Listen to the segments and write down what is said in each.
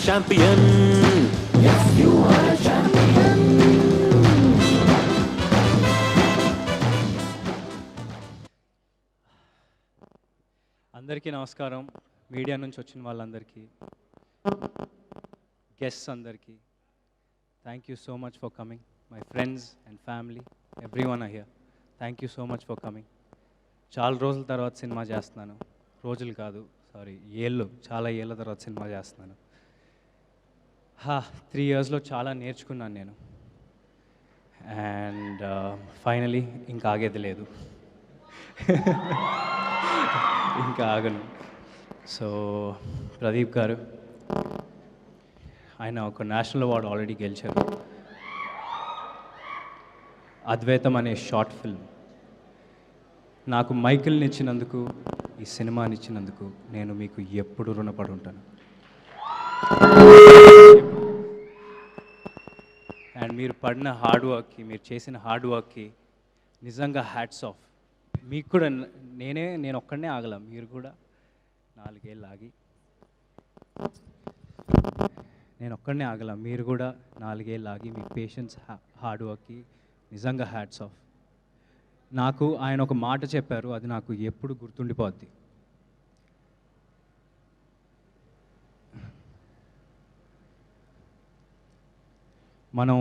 champion. Yes, you are a champion. అందరికీ నమస్కారం. Media నుంచి వచ్చిన వాళ్ళందరికీ, గెస్ట్స్ అందరికీ, thank you so much for coming. My friends and family, everyone are here. Thank you so much for coming. చాలా రోజుల తర్వాత సినిమా చేస్తున్నాను. రోజులు కాదు, సారీ, చాలా ఏళ్ళ తర్వాత సినిమా చేస్తున్నాను. 3 yearsలో చాలా నేర్చుకున్నాను నేను. అండ్ ఫైనలీ ఇంకా ఆగేది లేదు. ఇంకా ఆగను. సో ప్రదీప్ గారు, ఆయన ఒక నేషనల్ అవార్డు ఆల్రెడీ గెలిచారు. అద్వైతం అనే షార్ట్ ఫిల్మ్ నాకు మైకిల్ని ఇచ్చినందుకు, ఈ సినిమాని ఇచ్చినందుకు నేను మీకు ఎప్పుడు రుణపడి ఉంటాను. అండ్ మీరు పడిన హార్డ్ వర్క్కి, మీరు చేసిన హార్డ్ వర్క్కి నిజంగా హ్యాట్స్ ఆఫ్. మీకు కూడా నేను ఒక్కడనే ఆగల, మీరు కూడా 4 ఏళ్ళు ఆగి, నేను ఒక్కడనే ఆగల, మీరు కూడా 4 ఏళ్ళు ఆగి, మీ పేషెన్స్, హార్డ్ వర్క్కి నిజంగా హ్యాట్స్ ఆఫ్. నాకు ఆయన ఒక మాట చెప్పారు, అది నాకు ఎప్పుడు గుర్తుండిపోద్ది. మనం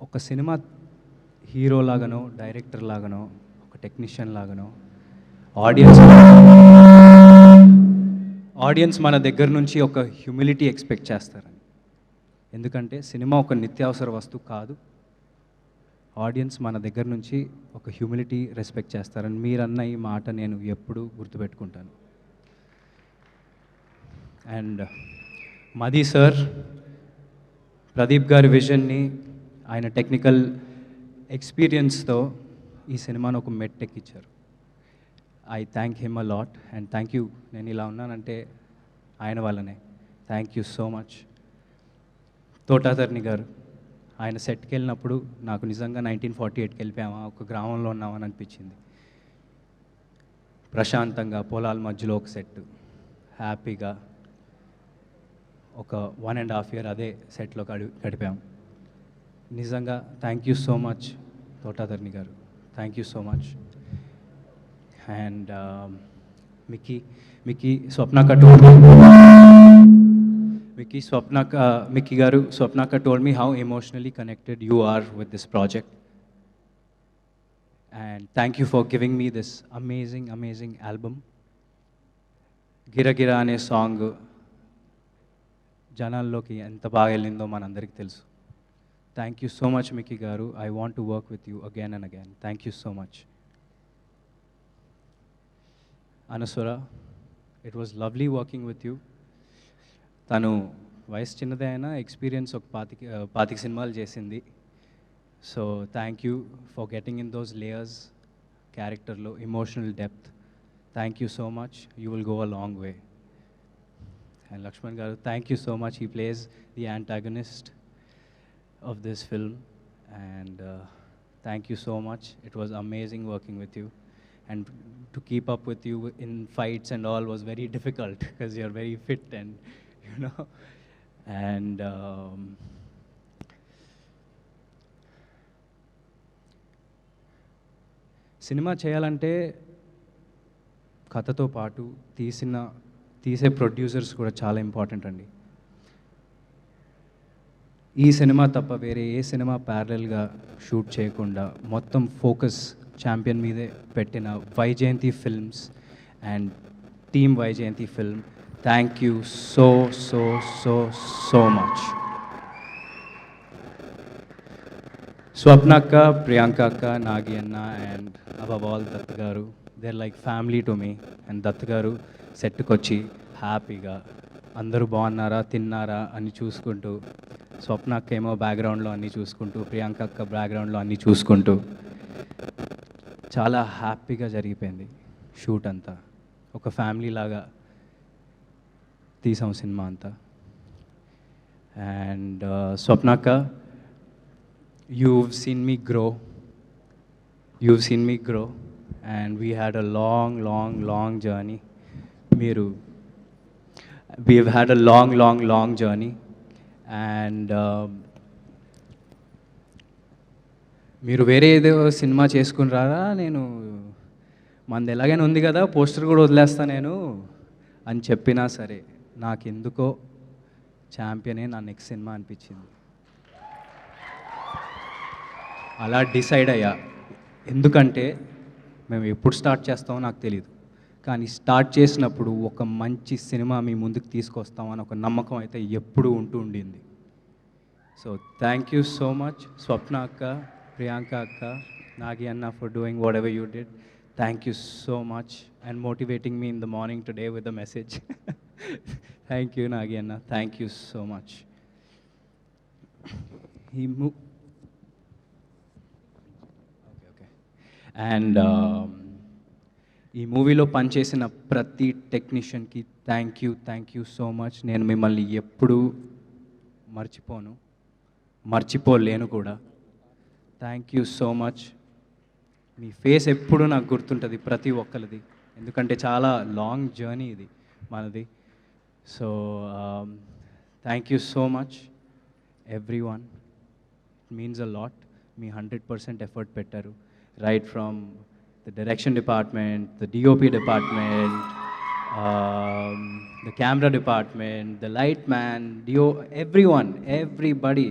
ఒక సినిమా హీరో లాగానో, డైరెక్టర్ లాగానో, ఒక టెక్నీషియన్ లాగానో ఆడియన్స్ మన దగ్గర నుంచి ఒక హ్యూమిలిటీ ఎక్స్పెక్ట్ చేస్తారని. ఎందుకంటే సినిమా ఒక నిత్యావసర వస్తువు కాదు. ఆడియన్స్ మన దగ్గర నుంచి ఒక హ్యూమిలిటీ రెస్పెక్ట్ చేస్తారని మీరన్న ఈ మాట నేను ఎప్పుడూ గుర్తుపెట్టుకుంటాను. అండ్ మది సార్, ప్రదీప్ గారి విజన్ని, ఆయన టెక్నికల్ ఎక్స్పీరియన్స్తో ఈ సినిమాను ఒక మెట్టెక్కిచ్చారు. I thank him a lot and thank you. నేను ఇలా ఉన్నానంటే ఆయన వల్లనే. Thank you so much. Thotatharani గారు, ఆయన సెట్కి వెళ్ళినప్పుడు నాకు నిజంగా 1948కి వెళ్ళిపోయామా, ఒక గ్రామంలో ఉన్నామని అనిపించింది. ప్రశాంతంగా పొలాల మధ్యలో ఒక సెట్, హ్యాపీగా ఒక 1.5 year అదే సెట్లో గడిపాం. నిజంగా thank you so much Thotatharani గారు, thank you so much. And Mickey గారు, స్వప్నక్క told me how emotionally connected you are with this project. And thank you for giving me this amazing album. గిరగిరా అనే song జనాల్లోకి ఎంత బాగా వెళ్ళిందో మనందరికీ తెలుసు. Thank you so much Mickey గారు. I want to work with you again and again. Thank you so much. Anaswara, it was lovely working with you. తను వయసు చిన్నదే అయినా ఎక్స్పీరియన్స్ ఒక 25 సినిమాలు చేసింది. So thank you for getting in those layers, క్యారెక్టర్లో emotional depth. Thank you so much. You will go a long way. And Lakshman గారు, thank you so much. He plays the antagonist of this film, and thank you so much. It was amazing working with you, and to keep up with you in fights and all was very difficult because you're very fit and you know. And cinema చేయాలంటే కథతో పాటు తీసే producers కూడా చాలా important అండి. ఈ cinema తప్ప వేరే ఏ సినిమా ప్యారలల్గా షూట్ చేయకుండా మొత్తం ఫోకస్ ఛాంపియన్ మీదే పెట్టిన Vyjayanthi films and team Vyjayanthi film, thank you so so so so much. స్వప్నక్క, ప్రియాంక అక్క, నాగి అన్న అండ్ అబవ్ ఆల్ దత్ గారు, they are like family to me. And Dutt గారు సెట్కి వచ్చి హ్యాపీగా అందరూ బాగున్నారా, తిన్నారా అని చూసుకుంటూ, స్వప్న అక్క ఏమో బ్యాక్గ్రౌండ్లో అన్నీ చూసుకుంటూ, ప్రియాంక అక్క బ్యాక్గ్రౌండ్లో అన్నీ చూసుకుంటూ చాలా హ్యాపీగా జరిగిపోయింది షూట్ అంతా. ఒక ఫ్యామిలీ లాగా తీసాం సినిమా అంతా. అండ్ స్వప్న అక్క, you've seen me grow and we had a long journey. మీరు we've had a long journey, and మీరు వేరే ఏదో సినిమా చేసుకుని రారా, నేను మనది ఎలాగైనా ఉంది కదా, పోస్టర్ కూడా వదిలేస్తా నేను అని చెప్పినా సరే నాకెందుకో ఛాంపియనే నా నెక్స్ట్ సినిమా అనిపించింది. అలా డిసైడ్ అయ్యా. ఎందుకంటే మేము ఎప్పుడు స్టార్ట్ చేస్తామో నాకు తెలియదు, కానీ స్టార్ట్ చేసినప్పుడు ఒక మంచి సినిమా మీ ముందుకు తీసుకొస్తామని ఒక నమ్మకం అయితే ఎప్పుడూ ఉండింది. So thank you so much Swapna అక్క, ప్రియాంక అక్క, నాగి అన్న for doing whatever you did. Thank you so much and motivating me in the morning today with the message. Thank you Nagi అన్న, thank you so much. And ఈ మూవీలో పనిచేసిన ప్రతి టెక్నీషియన్కి thank you so much. నేను మిమ్మల్ని ఎప్పుడూ మర్చిపోలేను కూడా. Thank you so much. మీ ఫేస్ ఎప్పుడూ నాకు గుర్తుంటుంది ప్రతి ఒక్కరిది, ఎందుకంటే చాలా లాంగ్ జర్నీ ఇది మనది. So thank you so much every one, it means a lot. Me 100% effort పెట్టారు, right from the direction department, the DOP department, the camera department, the light man, everybody.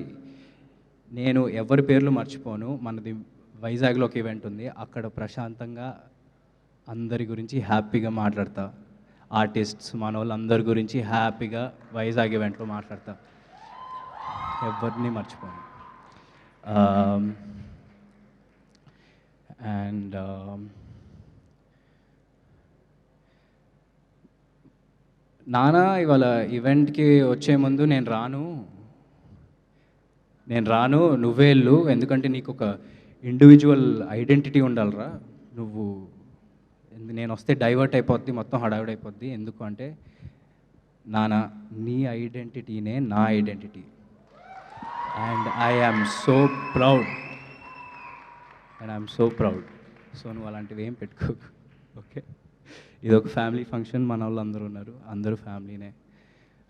నేను ఎవరి పేర్లు మర్చిపోను. మనది వైజాగ్లో ఒక ఈవెంట్ ఉంది, అక్కడ ప్రశాంతంగా అందరి గురించి హ్యాపీగా మాట్లాడతా. ఆర్టిస్ట్స్ మన వాళ్ళందరి గురించి హ్యాపీగా వైజాగ్ ఈవెంట్లో మాట్లాడతా, ఎవరిని మర్చిపోను. అండ్ నానా ఇవాళ ఈవెంట్కి వచ్చే ముందు నేను రాను నువ్వే వెళ్ళు, ఎందుకంటే నీకు ఒక ఇండివిజువల్ ఐడెంటిటీ ఉండాలిరా, నేను వస్తే డైవర్ట్ అయిపోద్ది, మొత్తం హడావిడి అయిపోద్ది. ఎందుకు అంటే నానా నీ ఐడెంటిటీనే నా identity, and I am so proud. And I'm so proud. So నువ్వు అలాంటివి ఏం పెట్టుకోకు, ఓకే? ఇది ఒక ఫ్యామిలీ ఫంక్షన్, మన వాళ్ళు అందరూ ఉన్నారు, అందరూ ఫ్యామిలీనే.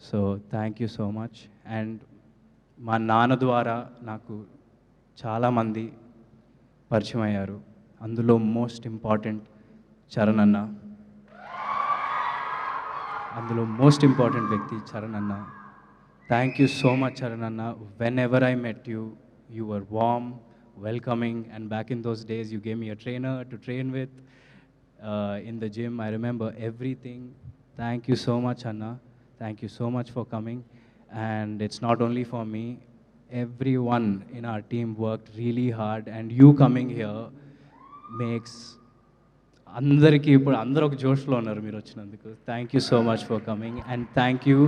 So thank you so much. And మా నాన్న ద్వారా నాకు చాలామంది పరిచయం అయ్యారు, అందులో మోస్ట్ ఇంపార్టెంట్ చరణ్ అన్న, అందులో మోస్ట్ ఇంపార్టెంట్ వ్యక్తి చరణ్ అన్న. Thank you so much Charan అన్న. Whenever I met you, you were warm, welcoming, and back in those days you gave me a trainer to train with in the gym. I remember everything. Thank you so much Anna, thank you so much for coming. And it's not only for me, everyone in our team worked really hard, and you coming here makes అందరికీ ఇప్పుడు అందరూ ఒక జోష్లో ఉన్నారు మీరు వచ్చినందుకు. Thank you so much for coming, and thank you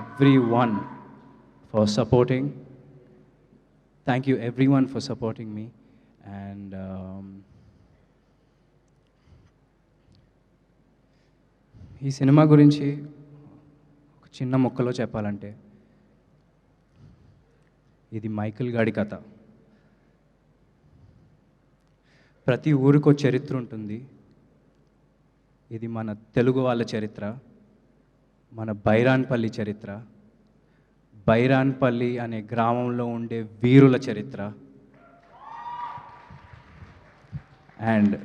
every one for supporting. Thank you everyone for supporting me. And ఈ cinema గురించి ఒక చిన్న ముక్కలో చెప్పాలంటే, ఇది మైకేల్ గాడి కథ. ప్రతి ఊరికో చరిత్ర ఉంటుంది. ఇది మన తెలుగు వాళ్ళ చరిత్ర, మన బైరాన్పల్లి చరిత్ర, బైరాన్పల్లి అనే గ్రామంలో ఉండే వీరుల చరిత్ర. అండ్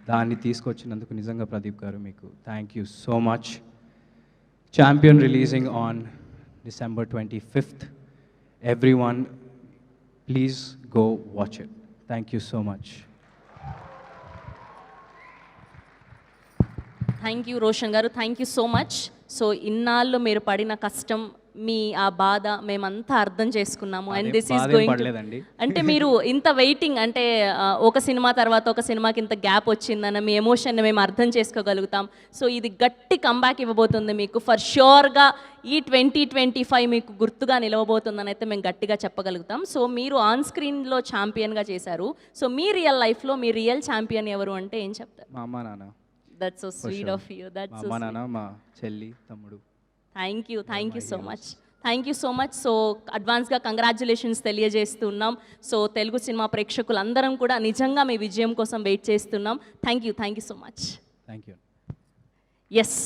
దాన్ని తీసుకొచ్చినందుకు నిజంగా ప్రదీప్ గారు మీకు thank you so much. Champion releasing on December 25th. Everyone, please go watch it. Thank you so much. Thank you Roshan గారు, thank you so much. So ఇన్నాళ్ళు మీరు పడిన కష్టం, మీ ఆ బాధ మేమంతా అర్థం చేసుకున్నాము. అండ్ దిస్ ఈస్ గోయింగ్ అంటే మీరు ఇంత వెయిటింగ్ అంటే ఒక సినిమా తర్వాత ఒక సినిమాకి ఇంత గ్యాప్ వచ్చిందన్న మీ ఎమోషన్ని మేము అర్థం చేసుకోగలుగుతాం. సో ఇది గట్టి కంబ్యాక్ ఇవ్వబోతుంది మీకు. ఫర్ ష్యూర్గా ఈ 2025 మీకు గుర్తుగా నిలవబోతుందని అయితే మేము గట్టిగా చెప్పగలుగుతాం. సో మీరు ఆన్ స్క్రీన్లో ఛాంపియన్గా చేశారు. సో మీ రియల్ లైఫ్లో మీ రియల్ ఛాంపియన్ ఎవరు అంటే ఏం చెప్తారు? మా అమ్మ నాన్న. That's so sweet of you. That's so మా నాన్న, మా చెల్లి, తమ్ముడు. Thank you so much. Thank you so much. So అడ్వాన్స్గా కంగ్రాచ్యులేషన్స్ తెలియజేస్తున్నాం. సో తెలుగు సినిమా ప్రేక్షకులందరం కూడా నిజంగా మీ విజయం కోసం వెయిట్ చేస్తున్నాం. Thank you so much. Thank you. Yes.